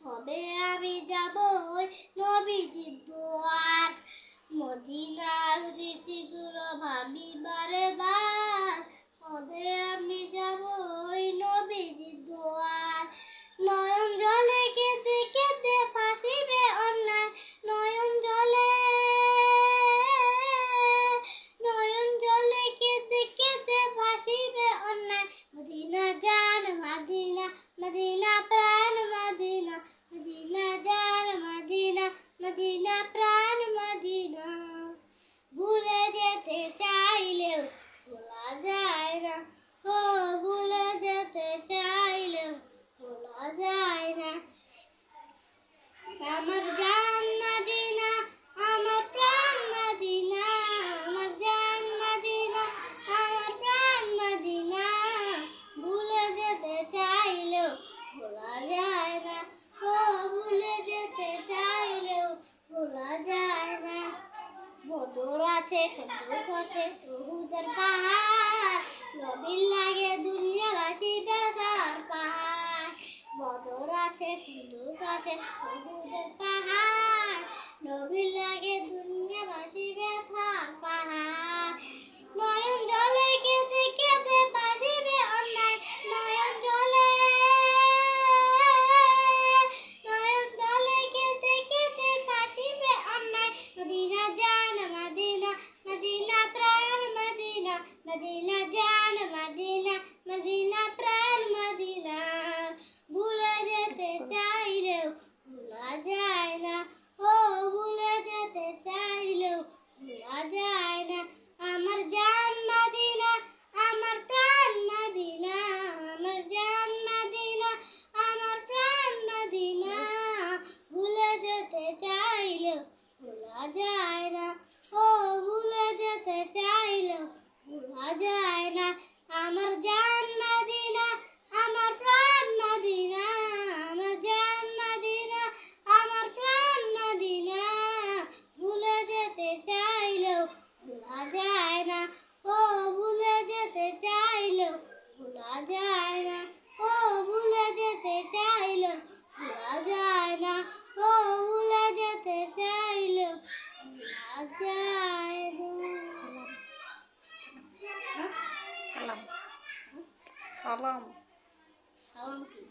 কবে আমি যাব ওই নবীজির দুয়ার, মদিনার স্মৃতিগুলো ভাবি বারে বার। কবে আমি যাব ওই নবীজির দুয়ার, নয়ন জলে কেঁদে কেঁদে ভাসিবে অন্যায়, নয়ন জলে কেঁদে কেঁদে ভাসিবে অন্যায়। মদিনা জান মদিনা, মদিনা প্রাণ মদিনা, মদিনা জান মদিনা, মদিনা প্রাণ মদিনা। ভুলে যেতে চাইলেও ভোলা যায় না, ও ভুলে যেতে চাইলেও ভোলা যায় না। আমার জান মদিনা, আমার প্রাণ মদিনা, আমার জান মদিনা, আমার প্রাণ মদিনা। ভুলে যেতে চাইলেও ভোলা যায় না, ও ভুলে যেতে চাইলেও ভোলা যায় না। বদর আছে খন্দক আছে উহুদের পাহাড়, নবীর লাগে দুনিয়াবাসী বেজার পাহাড়। বদর আছে খন্দক আছে উহুদের পাহাড়, নবীর লাগে দুনিয়াবাসী বেজার পাহাড়। নয়ন জলে কেঁদে কেঁদে ভাসিবে অন্যায়, নয়ন জলে কেঁদে কেঁদে ভাসিবে অন্যায়। মদিনা জান মদিনা, মদিনা প্রাণ মদিনা, মদিনা জান মদিনা, মদিনা প্রাণ মদিনা। ভুলে যেতে চাইলেও ভোলা যায় না, ও ভুলে যেতে চাইলেও ভোলা যায় না। আমার জান মদিনা, আমার প্রাণ মদিনা, আমার জান মদিনা, আমার প্রাণ মদিনা। ভুলে যেতে চাইলেও ভোলা যায় না, ও ভুলে যেতে চাইলেও ভোলা যায় না। আমার জান মদিনা, আমার প্রাণ মদিনা, আমার জান মদিনা, আমার প্রাণ মদিনা। ভুলে যেতে চাইলেও ভোলা যায় না, ও ভুলে যেতে চাইলেও ভোলা যায় না, ও ভুলে যেতে চাইলেও ভোলা যায় না, ও ভুলে যেতে চাইলেও ভোলা যায় না। সালাম সালাম সালাম কি?